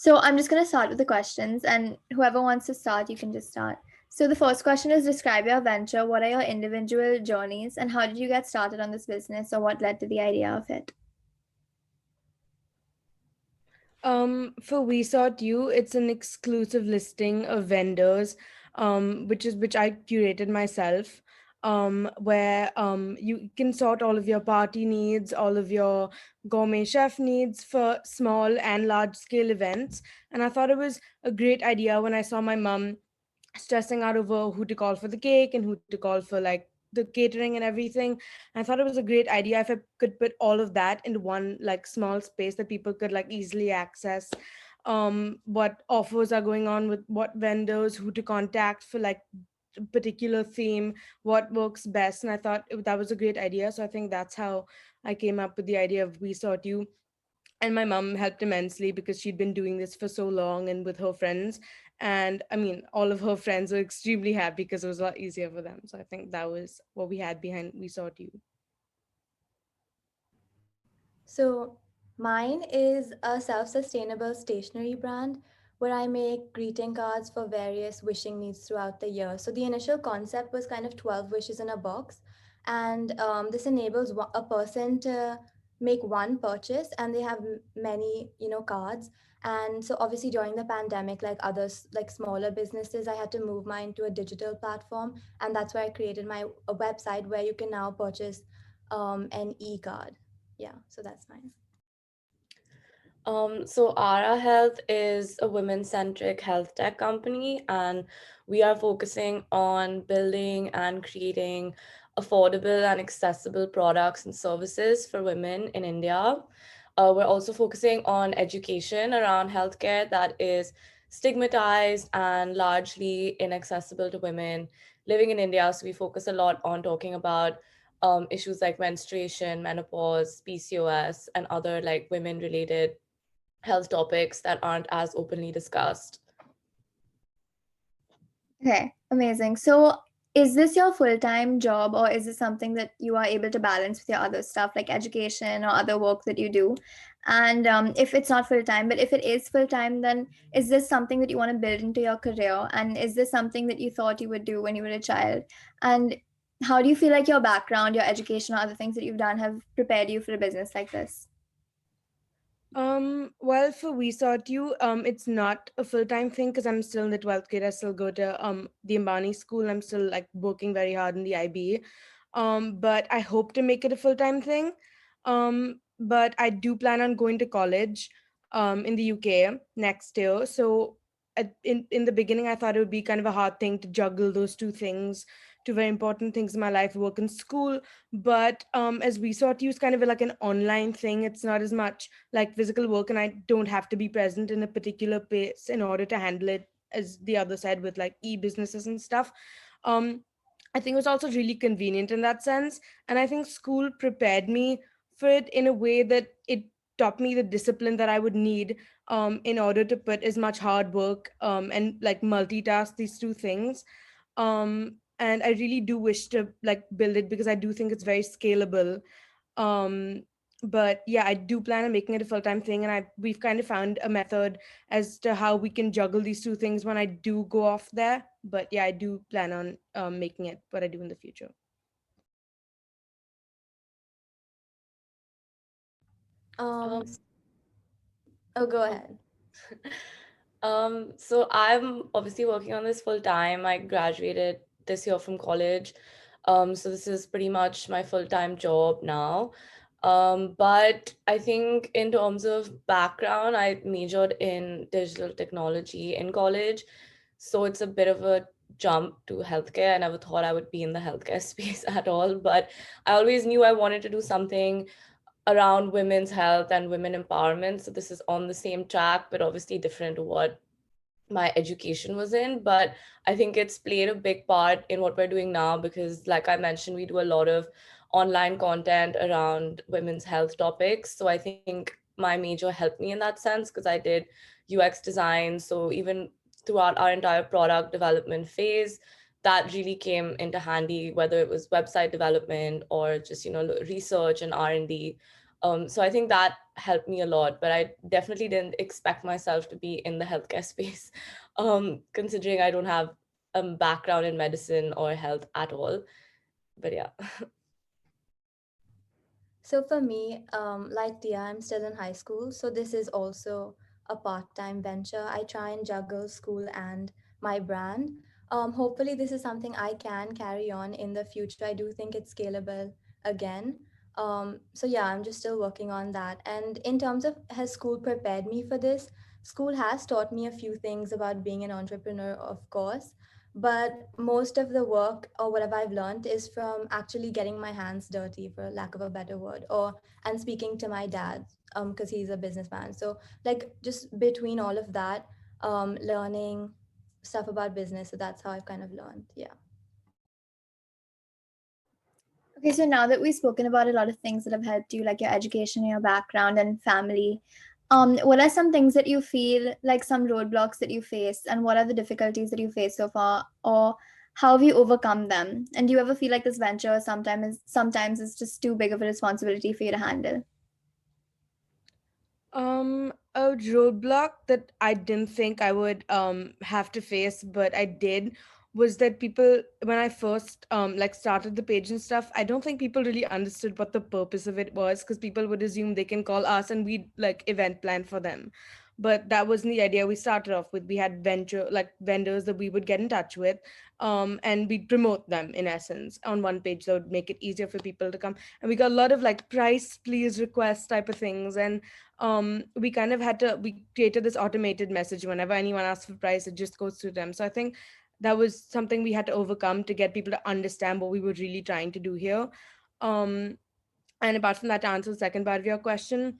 So I'm just going to start with the questions, and whoever wants to start, you can just start. So the first question is, describe your venture. What are your individual journeys, and how did you get started on this business, or what led to the idea of it? For We Sought You, it's an exclusive listing of vendors, which I curated myself, where you can sort all of your party needs, all of your gourmet chef needs for small and large scale events. And I thought it was a great idea when I saw my mum stressing out over who to call for the cake and who to call for like the catering and everything. I thought it was a great idea if I could put all of that into one like small space that people could like easily access, what offers are going on with what vendors, who to contact for like particular theme, what works best. And I thought that was a great idea, so I think that's how I came up with the idea of We Sought You. And my mom helped immensely because she'd been doing this for so long and with her friends. And I mean, all of her friends were extremely happy because it was a lot easier for them. So I think that was what we had behind We Sought You. So mine is a self-sustainable stationery brand where I make greeting cards for various wishing needs throughout the year. So the initial concept was kind of 12 wishes in a box, and this enables a person to make one purchase, and they have many, cards. And so obviously during the pandemic, like others, like smaller businesses, I had to move mine to a digital platform, and that's where I created my a website where you can now purchase an e-card. Yeah, so that's mine. So Aara Health is a women-centric health tech company, and we are focusing on building and creating affordable and accessible products and services for women in India. We're also focusing on education around healthcare that is stigmatized and largely inaccessible to women living in India. So we focus a lot on talking about issues like menstruation, menopause, PCOS, and other like women-related health topics that aren't as openly discussed. Okay, amazing. So, is this your full-time job, or is this something that you are able to balance with your other stuff like education or other work that you do? And if it's not full-time, but if it is full-time, then is this something that you want to build into your career? And is this something that you thought you would do when you were a child? And how do you feel like your background, your education, or other things that you've done have prepared you for a business like this? Well, for We Sought You, it's not a full-time thing because I'm still in the 12th grade. I still go to the Ambani school. I'm still like working very hard in the IB. But I hope to make it a full-time thing. But I do plan on going to college in the UK next year. So in the beginning, I thought it would be kind of a hard thing to juggle those two things, two very important things in my life, work and school. But as We Sought You is kind of like an online thing. It's not as much like physical work, and I don't have to be present in a particular place in order to handle it as the other side with like e-businesses and stuff. um I think it was also really convenient in that sense, and I think school prepared me for it in a way that it taught me the discipline that I would need in order to put as much hard work and like multitask these two things. And I really do wish to like build it because I do think it's very scalable. um but yeah, I do plan on making it a full-time thing, and we've kind of found a method as to how we can juggle these two things when I do go off there. But yeah, I do plan on making it what I do in the future. Um, Um, oh, go um, ahead. so I'm obviously working on this full time. I graduated this year from college. So this is pretty much my full-time job now. But I think in terms of background, I majored in digital technology in college. So it's a bit of a jump to healthcare. I never thought I would be in the healthcare space at all, but I always knew I wanted to do something around women's health and women empowerment. So this is on the same track, but obviously different to what my education was in. But I think it's played a big part in what we're doing now because, like I mentioned, we do a lot of online content around women's health topics. So I think my major helped me in that sense because I did UX design. So even throughout our entire product development phase, that really came into handy, whether it was website development or just research and R&D. So I think that helped me a lot. But I definitely didn't expect myself to be in the healthcare space, considering I don't have a background in medicine or health at all. But yeah. So for me, like Tia, I'm still in high school, so this is also a part-time venture. I try and juggle school and my brand. Hopefully, this is something I can carry on in the future. I do think it's scalable again. So yeah, I'm just still working on that. And in terms of has school prepared me for this? School has taught me a few things about being an entrepreneur, of course, but most of the work or whatever I've learned is from actually getting my hands dirty, for lack of a better word, or and speaking to my dad, because he's a businessman. So like just between all of that, learning stuff about business. So that's how I've kind of learned. Yeah. Okay, so now that we've spoken about a lot of things that have helped you, like your education, your background, and family, what are some things that you feel like some roadblocks that you face, and what are the difficulties that you face so far, or how have you overcome them? And do you ever feel like this venture sometimes is just too big of a responsibility for you to handle? A roadblock that I didn't think I would have to face, but I did, was that people, when I first like started the page and stuff, I don't think people really understood what the purpose of it was, because people would assume they can call us and we'd like event plan for them. But that wasn't the idea we started off with. We had venture like vendors that we would get in touch with, and we'd promote them in essence on one page that would make it easier for people to come. And we got a lot of like price please request type of things, and we kind of had to we created this automated message. Whenever anyone asks for price, it just goes through them. So I think that was something we had to overcome to get people to understand what we were really trying to do here. um and apart from that, to answer the second part of your question,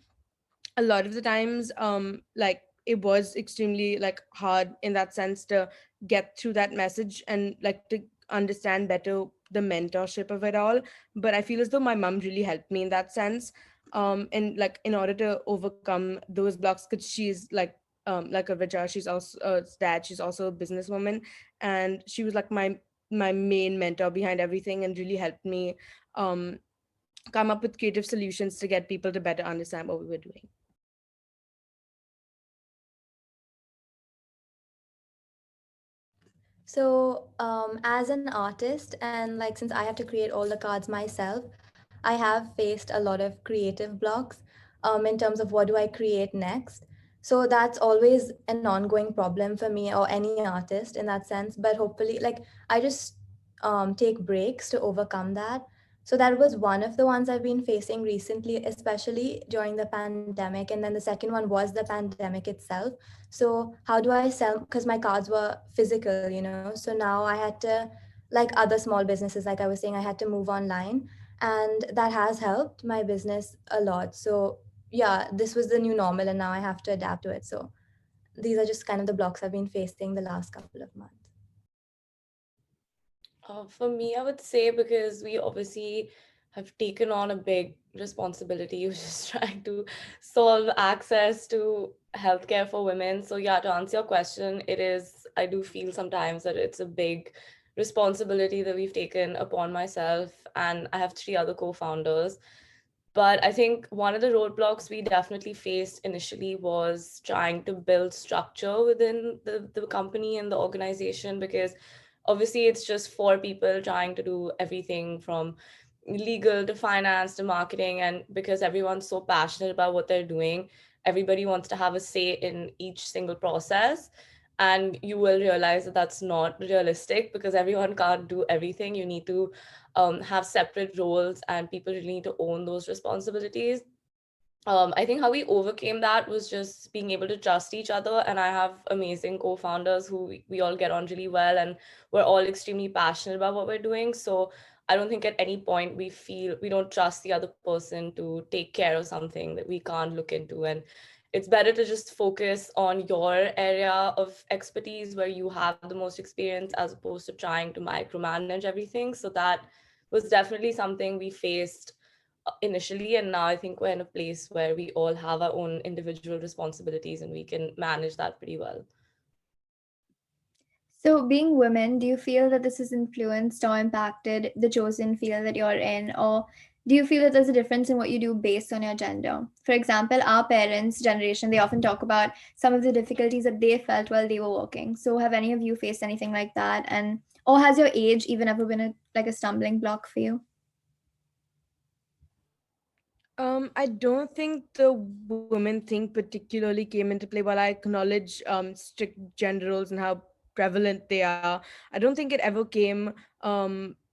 a lot of the times like it was extremely like hard in that sense to get through that message and like to understand better the mentorship of it all. But I feel as though my mom really helped me in that sense, and like in order to overcome those blocks, because she's like Urvija, she's also dad, she's also a businesswoman, and she was like my main mentor behind everything and really helped me um come up with creative solutions to get people to better understand what we were doing. So, as an artist, and like since I have to create all the cards myself, I have faced a lot of creative blocks in terms of what do I create next. So that's always an ongoing problem for me or any artist in that sense. But hopefully, like I just take breaks to overcome that. So that was one of the ones I've been facing recently, especially during the pandemic. And then the second one was the pandemic itself. So how do I sell? Because my cards were physical, so now I had to, like other small businesses, like I was saying, I had to move online, and that has helped my business a lot. So yeah, this was the new normal, and now I have to adapt to it. So these are just kind of the blocks I've been facing the last couple of months. For me, I would say because we obviously have taken on a big responsibility, which is trying to solve access to healthcare for women. So, yeah, to answer your question, it is, I do feel sometimes that it's a big responsibility that we've taken upon myself. And I have three other co founders. But I think one of the roadblocks we definitely faced initially was trying to build structure within the company and the organization, because obviously it's just four people trying to do everything from legal to finance to marketing. And because everyone's so passionate about what they're doing, everybody wants to have a say in each single process. And you will realize that that's not realistic, because everyone can't do everything. You need to have separate roles, and people really need to own those responsibilities. I think how we overcame that was just being able to trust each other. And I have amazing co-founders who we all get on really well, and we're all extremely passionate about what we're doing. So I don't think at any point we feel we don't trust the other person to take care of something that we can't look into. And it's better to just focus on your area of expertise where you have the most experience, as opposed to trying to micromanage everything. So that was definitely something we faced initially. And now I think we're in a place where we all have our own individual responsibilities and we can manage that pretty well. So, being women, do you feel that this has influenced or impacted the chosen field that you're in, or Do you feel that there's a difference in what you do based on your gender? For example, our parents' generation, they often talk about some of the difficulties that they felt while they were working. So have any of you faced anything like that? And or has your age even ever been like a stumbling block for you? I don't think the women thing particularly came into play. While I acknowledge strict gender roles and how prevalent they are, I don't think it ever came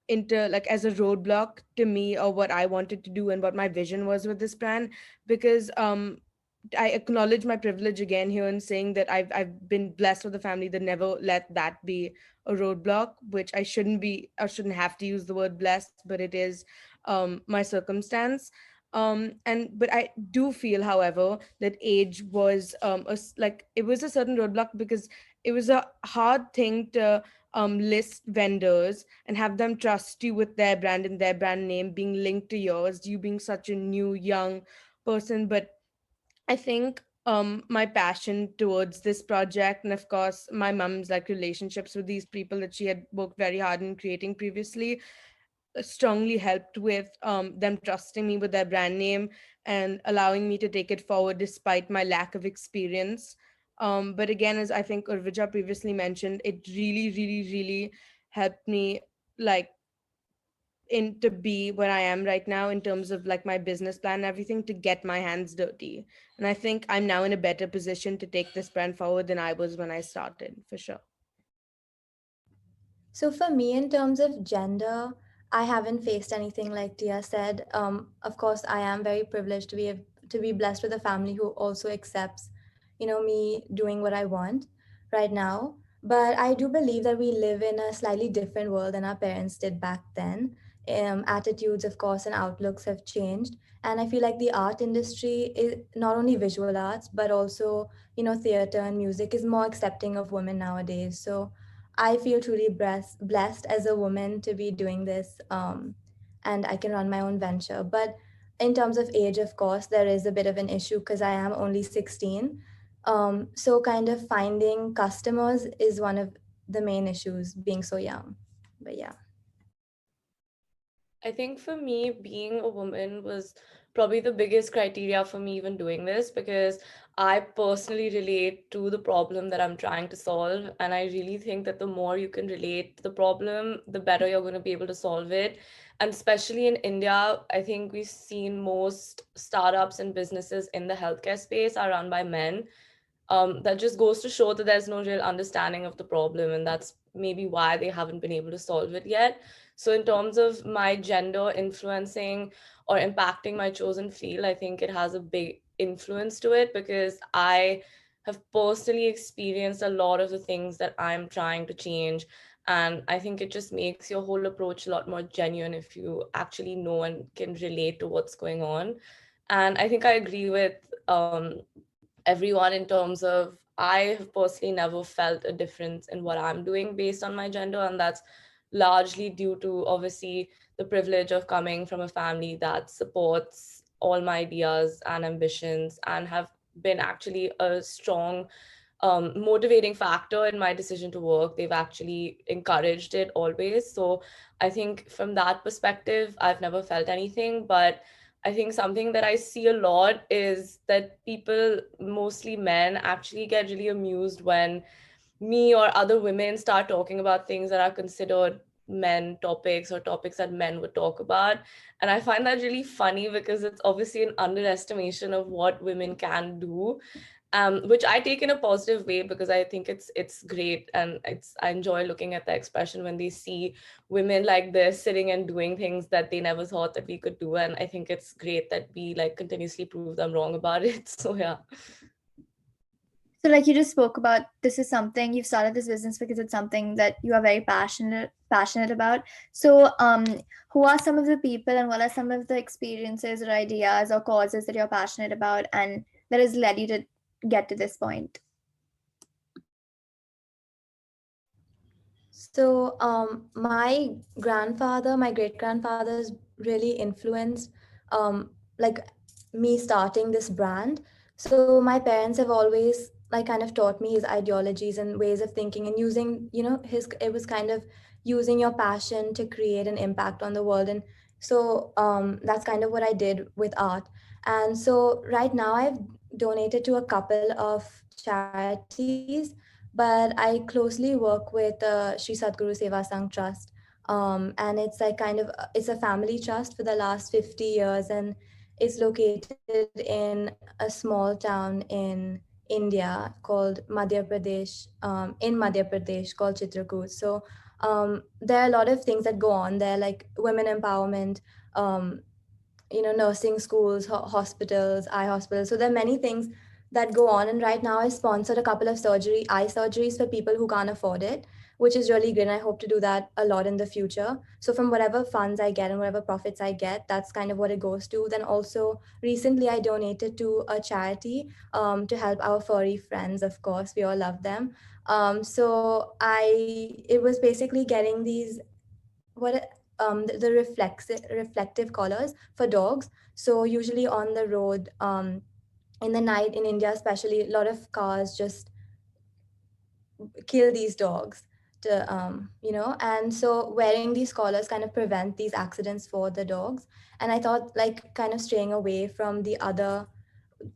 into like as a roadblock to me or what I wanted to do and what my vision was with this brand, because I acknowledge my privilege again here in saying that I've been blessed with a family that never let that be a roadblock, which I shouldn't be or shouldn't have to use the word blessed, but it is my circumstance. And but I do feel, however, that age was like it was a certain roadblock because it was a hard thing to list vendors and have them trust you with their brand and their brand name being linked to yours, you being such a new young person. But I think my passion towards this project, and of course my mom's like relationships with these people that she had worked very hard in creating previously, strongly helped with them trusting me with their brand name and allowing me to take it forward despite my lack of experience. But again, as I think Urvija previously mentioned, it really, really, really helped me like in to be where I am right now in terms of like my business plan and everything to get my hands dirty. And I think I'm now in a better position to take this brand forward than I was when I started, for sure. So for me, in terms of gender, I haven't faced anything like Tia said. Of course, I am very privileged to be blessed with a family who also accepts, me doing what I want right now. But I do believe that we live in a slightly different world than our parents did back then. Attitudes, of course, and outlooks have changed, and I feel like the art industry is not only visual arts but also theater and music is more accepting of women nowadays. So I feel truly blessed as a woman to be doing this, and I can run my own venture. But in terms of age, of course, there is a bit of an issue because I am only 16. So, kind of finding customers is one of the main issues being so young. But yeah. I think for me, being a woman was probably the biggest criteria for me even doing this because I personally relate to the problem that I'm trying to solve. And I really think that the more you can relate to the problem, the better you're going to be able to solve it. And especially in India, I think we've seen most startups and businesses in the healthcare space are run by men. That just goes to show that there's no real understanding of the problem, and that's maybe why they haven't been able to solve it yet. So, in terms of my gender influencing or impacting my chosen field, I think it has a big influence to it because I have personally experienced a lot of the things that I'm trying to change. And I think it just makes your whole approach a lot more genuine if you actually know and can relate to what's going on. And I think I agree with everyone in terms of I have personally never felt a difference in what I'm doing based on my gender. And that's largely due to obviously the privilege of coming from a family that supports all my ideas and ambitions and have been actually a strong motivating factor in my decision to work. They've actually encouraged it always. So I think from that perspective, I've never felt anything. But I think something that I see a lot is that people, mostly men, actually get really amused when me or other women start talking about things that are considered men topics or topics that men would talk about. And I find that really funny because it's obviously an underestimation of what women can do, which I take in a positive way because I think it's great, and it's I enjoy looking at the expression when they see women like this sitting and doing things that they never thought that we could do, and I think it's great that we like continuously prove them wrong about it. So yeah. So, like you just spoke about, this is something you've started this business because it's something that you are very passionate about. So, who are some of the people and what are some of the experiences or ideas or causes that you're passionate about and that has led you to get to this point? So, my great grandfather's really influenced, like me starting this brand. So my parents have always like kind of taught me his ideologies and ways of thinking and using, it was kind of using your passion to create an impact on the world. And So that's kind of what I did with art. And so right now I've donated to a couple of charities, but I closely work with Sri Sadguru Seva Sangh Trust. And it's like kind of it's a family trust for the last 50 years, and it's located in a small town in India called Madhya Pradesh, in Madhya Pradesh, called Chitrakoot. So there are a lot of things that go on there, like women empowerment, um, nursing schools, hospitals, eye hospitals. So there are many things that go on. And right now I sponsored a couple of eye surgeries for people who can't afford it, which is really good, and I hope to do that a lot in the future. So from whatever funds I get and whatever profits I get, that's kind of what it goes to. Then also recently I donated to a charity, to help our furry friends. Of course, we all love them. So it was basically getting these, the reflective collars for dogs. So usually on the road, in the night in India especially, a lot of cars just kill these dogs to and so wearing these collars kind of prevent these accidents for the dogs. And I thought, like, kind of straying away from the other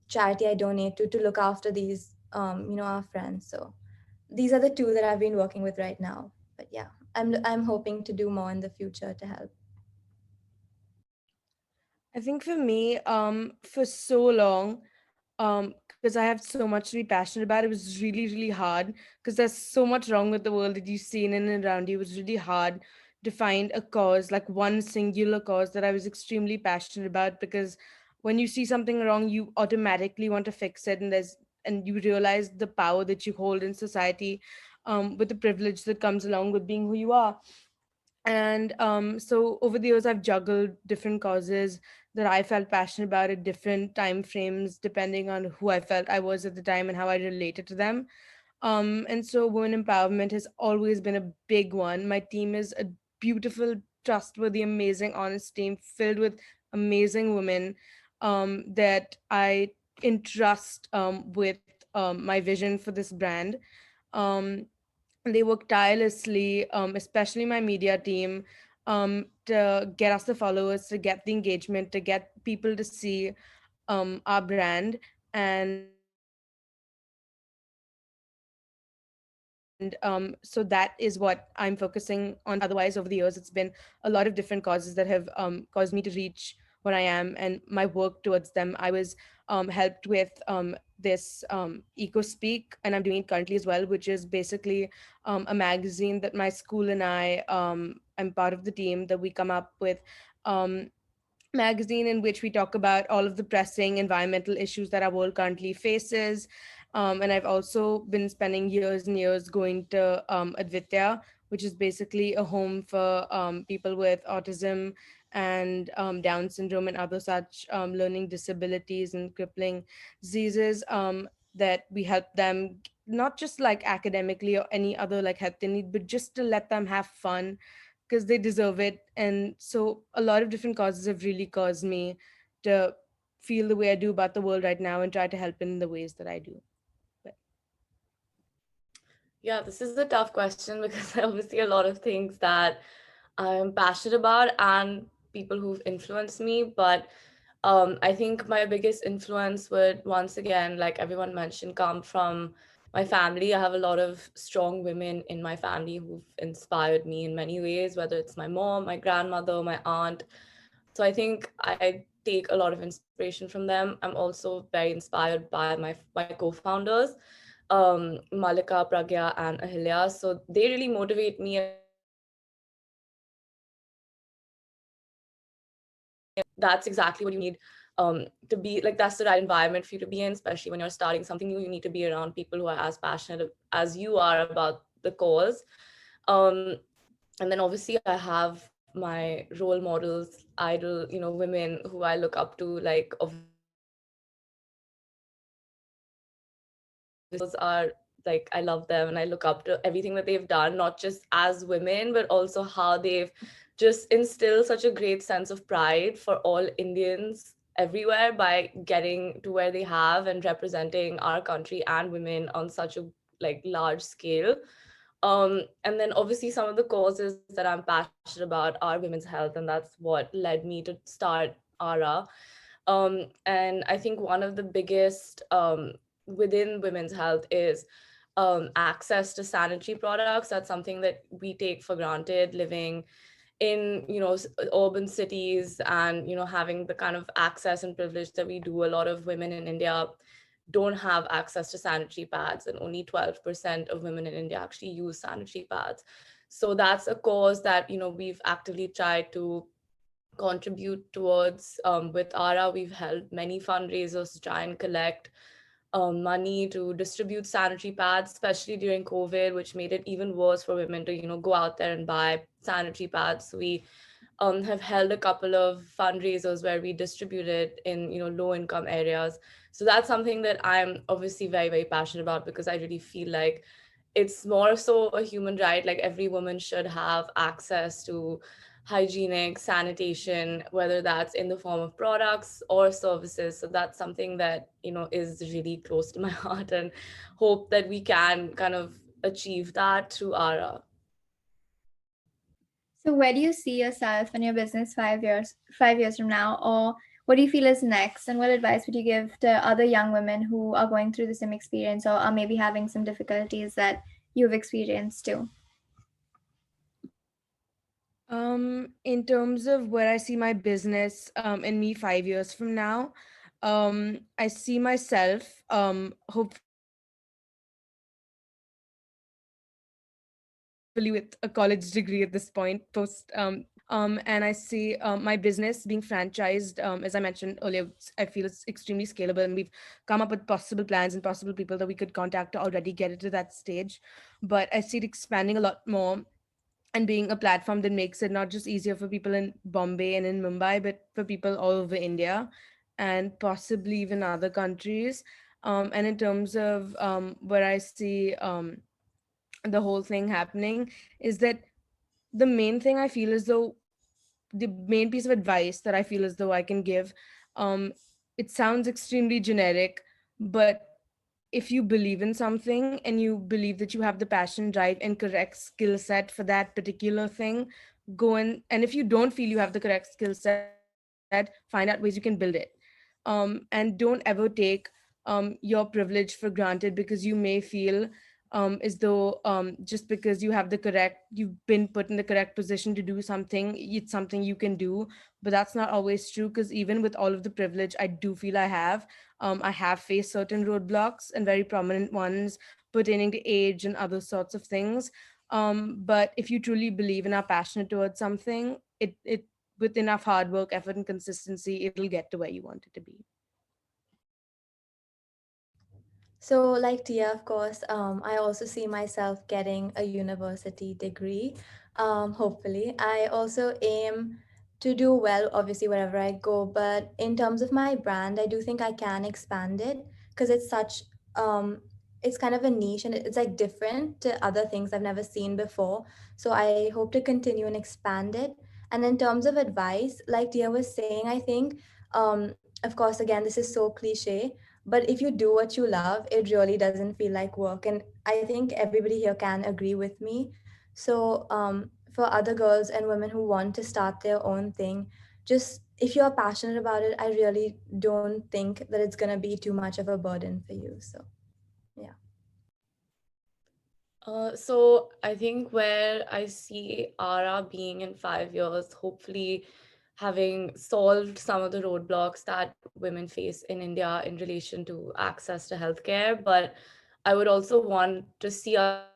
charity I donate to look after these, our friends. So these are the two that I've been working with right now. But yeah, I'm hoping to do more in the future to help. I think for me, for so long, because I have so much to be passionate about, it was really, really hard because there's so much wrong with the world that you see in and around you. It was really hard to find a cause, like one singular cause that I was extremely passionate about, because when you see something wrong, you automatically want to fix it, and you realize the power that you hold in society, with the privilege that comes along with being who you are. And so over the years I've juggled different causes that I felt passionate about at different time frames, depending on who I felt I was at the time and how I related to them. And so women empowerment has always been a big one. My team is a beautiful, trustworthy, amazing, honest team filled with amazing women, that I entrust, with my vision for this brand. um, they work tirelessly, especially my media team, to get us the followers, to get the engagement, to get people to see our brand. And so that is what I'm focusing on to do. Otherwise, over the years, it's been a lot of different causes that have caused me to reach where I am, and my work towards them. I was helped with this Eco Speak, and I'm doing it currently as well, which is basically a magazine that my school and I'm part of the team that we come up with. Um, Magazine in which we talk about all of the pressing environmental issues that our world currently faces. And I've also been spending years and years going to Advitya, which is basically a home for people with autism and Down syndrome and other such learning disabilities and crippling diseases, that we help them, not just like academically or any other like help they need, but just to let them have fun because they deserve it. And so a lot of different causes have really caused me to feel the way I do about the world right now and try to help in the ways that I do. But Yeah, this is a tough question because obviously a lot of things that I'm passionate about and people who've influenced me. But I think my biggest influence would, once again, like everyone mentioned, come from my family. I have a lot of strong women in my family who've inspired me in many ways, whether it's my mom, my grandmother, my aunt. So I think I take a lot of inspiration from them. I'm also very inspired by my co-founders, Malika, Pragya, and Ahilya. So they really motivate me and push me to do more and to be better. That's exactly what you need, to be like, that's the right environment for you to be in, especially when you're starting something new. You need to be around people who are as passionate as you are about the cause. um, and then obviously I have my role models, idol, women who I look up to. Like obviously girls are, like, I love them and I look up to everything that they've done, not just as women, but also how they've just instilled such a great sense of pride for all Indians everywhere by getting to where they have and representing our country and women on such a, like, large scale. And then obviously some of the causes that I'm passionate about are women's health, and that's what led me to start Aara. And I think one of the biggest within women's health is access to sanitary products. That's something that we take for granted living in, urban cities, and having the kind of access and privilege that we do. A lot of women in India don't have access to sanitary pads, and only 12% of women in India actually use sanitary pads. So that's a cause that we've actively tried to contribute towards. With Aara, we've held many fundraisers to try and collect money to distribute sanitary pads, especially during COVID, which made it even worse for women to, go out there and buy sanitary pads. So we have held a couple of fundraisers where we distributed in, low income areas. So that's something that I'm obviously very, very passionate about, because I really feel like it's more so a human right. Like every woman should have access to hygienic sanitation, whether that's in the form of products or services. So that's something that is really close to my heart, and hope that we can kind of achieve that through Aara. So where do you see yourself and your business 5 years from now, or what do you feel is next? And what advice would you give to other young women who are going through the same experience or are maybe having some difficulties that you've experienced too? In terms of where I see my business, in me 5 years from now, I see myself, hopefully with a college degree at this point, and I see my business being franchised. As I mentioned earlier, I feel it's extremely scalable, and we've come up with possible plans and possible people that we could contact to already get it to that stage. But I see it expanding a lot more and being a platform that makes it not just easier for people in Bombay and in Mumbai, but for people all over India and possibly even other countries. And in terms of where I see the whole thing happening is that the main thing I feel as though the main piece of advice that I feel as though I can give, um, it sounds extremely generic, but if you believe in something and you believe that you have the passion, drive, and correct skill set for that particular thing, go and if you don't feel you have the correct skill set, find out ways you can build it. And don't ever take your privilege for granted, because you may feel as though just because you've been put in the correct position to do something, it's something you can do. But that's not always true, because even with all of the privilege I do feel I have faced certain roadblocks, and very prominent ones pertaining to age and other sorts of things. But if you truly believe and are passionate towards something, it with enough hard work, effort, and consistency, it'll get to where you want it to be. So, like Tia, of course, I also see myself getting a university degree. Hopefully, I also aim to do well, obviously, wherever I go. But in terms of my brand, I do think I can expand it because um, it's kind of a niche and it's like different to other things I've never seen before. So I hope to continue and expand it. And in terms of advice, like Tia was saying, I think, of course, again, this is so cliche, but if you do what you love, it really doesn't feel like work. And I think everybody here can agree with me. So, for other girls and women who want to start their own thing, just if you're passionate about it, I really don't think that it's going to be too much of a burden for you. So, yeah. So I think where I see Ara being in 5 years, hopefully having solved some of the roadblocks that women face in India in relation to access to healthcare. But I would also want to see us scale to demographics that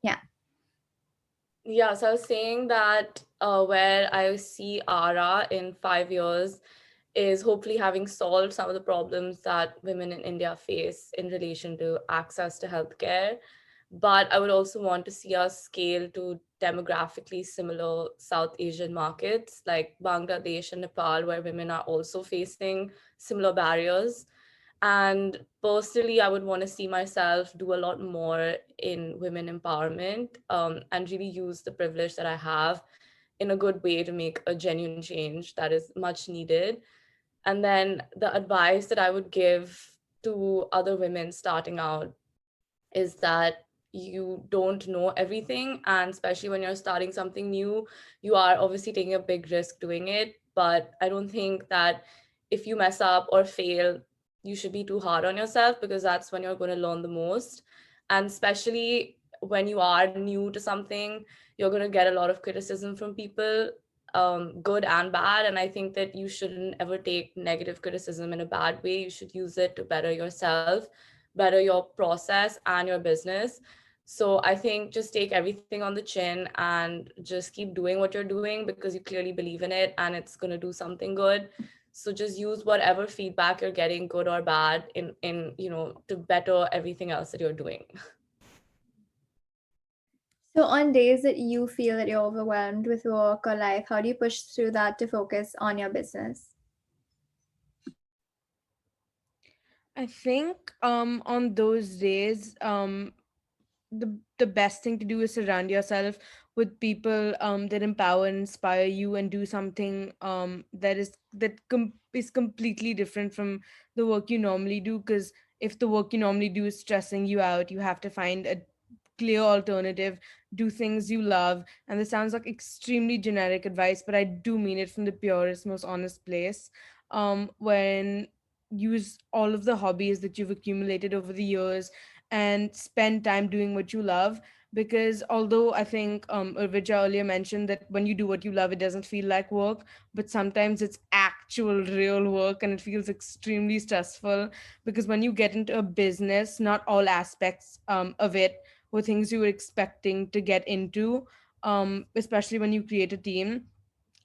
Yeah. Yeah, so I was saying that where I see Ara in 5 years is hopefully having solved some of the problems that women in India face in relation to access to healthcare. But I would also want to see us scale to demographically similar South Asian markets like Bangladesh and Nepal, where women are also facing similar barriers. And personally, I would want to see myself do a lot more in women empowerment, and really use the privilege that I have in a good way to make a genuine change that is much needed. And then the advice that I would give to other women starting out is that you don't know everything, and especially when you're starting something new, you are obviously taking a big risk doing it. But I don't think that if you mess up or fail, you should be too hard on yourself, because that's when you're going to learn the most. And especially when you are new to something, you're going to get a lot of criticism from people, good and bad. And I think that you shouldn't ever take negative criticism in a bad way. You should use it to better yourself, better your process and your business. So I think just take everything on the chin and just keep doing what you're doing, because you clearly believe in it and it's going to do something good. So just use whatever feedback you're getting, good or bad, in to better everything else that you're doing. So, on days that you feel that you're overwhelmed with work or life, how do you push through that to focus on your business? I think on those days, the best thing to do is surround yourself with people that empower and inspire you, and do something is completely different from the work you normally do. Because if the work you normally do is stressing you out, you have to find a clear alternative, do things you love. And this sounds like extremely generic advice, but I do mean it from the purest, most honest place. When use all of the hobbies that you've accumulated over the years and spend time doing what you love. Because although I think Urvija earlier mentioned that when you do what you love, it doesn't feel like work, but sometimes it's actual real work and it feels extremely stressful. Because when you get into a business, not all aspects of it were things you were expecting to get into, especially when you create a team.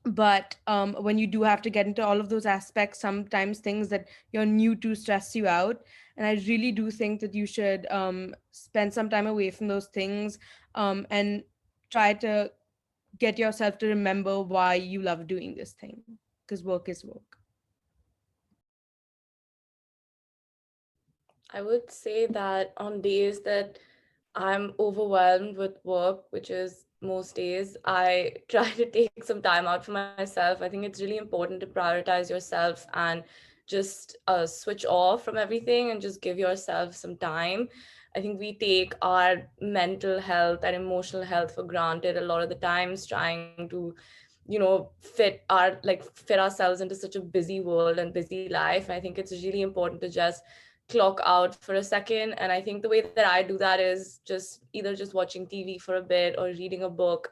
But when you do have to get into all of those aspects, sometimes things that you're new to stress you out. And I really do think that you should spend some time away from those things, and try to get yourself to remember why you love doing this thing, because work is work. I would say that on days that I'm overwhelmed with work, which is most days, I try to take some time out for myself. I think it's really important to prioritize yourself and just switch off from everything and just give yourself some time. I think we take our mental health and emotional health for granted a lot of the times, trying to fit ourselves into such a busy world and busy life. And I think it's really important to just clock out for a second. And I think the way that I do that is just either just watching TV for a bit, or reading a book,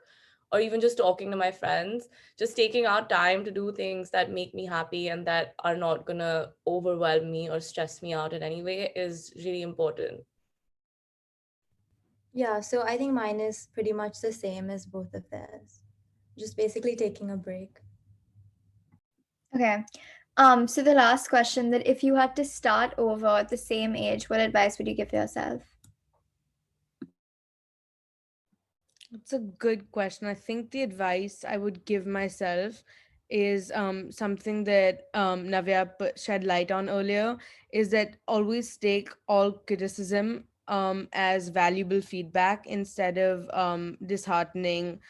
or even just talking to my friends. Just taking out time to do things that make me happy and that are not gonna overwhelm me or stress me out in any way is really important. Yeah, so I think mine is pretty much the same as both of theirs. Just basically taking a break. Okay. So the last question, that if you had to start over at the same age, what advice would you give yourself? It's a good question. I think the advice I would give myself is something that Navya shed light on earlier, is that always take all criticism as valuable feedback instead of disheartening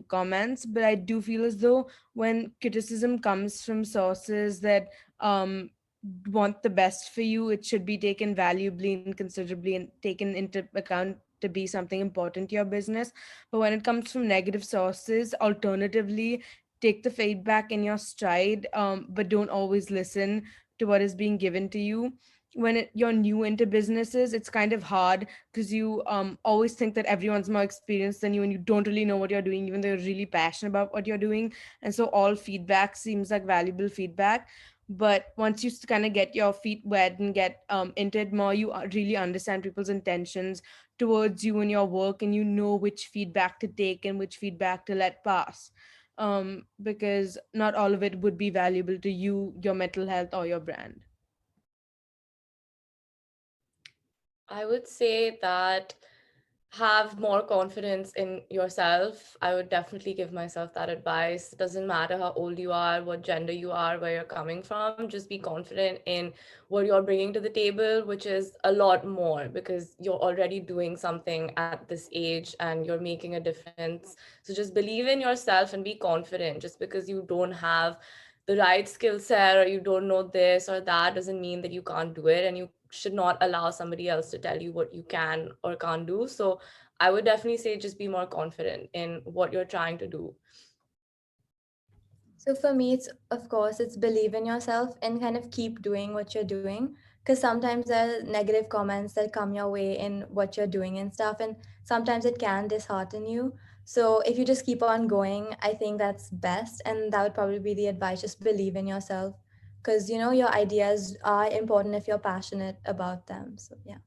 comments. But I do feel as though when criticism comes from sources that um, want the best for you, it should be taken valuably and considerably and taken into account to be something important to your business. But when it comes from negative sources, alternatively, take the feedback in your stride, but don't always listen to what is being given to you. When you're new into businesses, it's kind of hard because you always think that everyone's more experienced than you, and you don't really know what you're doing, even though you're really passionate about what you're doing. And so all feedback seems like valuable feedback. But once you kind of get your feet wet and get into it more, you really understand people's intentions towards you and your work, and you know which feedback to take and which feedback to let pass, because not all of it would be valuable to you, your mental health, or your brand. I would say that have more confidence in yourself. I would definitely give myself that advice. It doesn't matter how old you are, what gender you are, where you're coming from. Just be confident in what you're bringing to the table, which is a lot more because you're already doing something at this age and you're making a difference. So just believe in yourself and be confident. Just because you don't have the right skill set or you don't know this or that doesn't mean that you can't do it, and you should not allow somebody else to tell you what you can or can't do. So I would definitely say just be more confident in what you're trying to do. So for me, it's of course it's believe in yourself and kind of keep doing what you're doing. Because sometimes there are negative comments that come your way in what you're doing and stuff, and sometimes it can dishearten you. So if you just keep on going, I think that's best, and that would probably be the advice. Just believe in yourself, because you know your ideas are important if you're passionate about them. So yeah.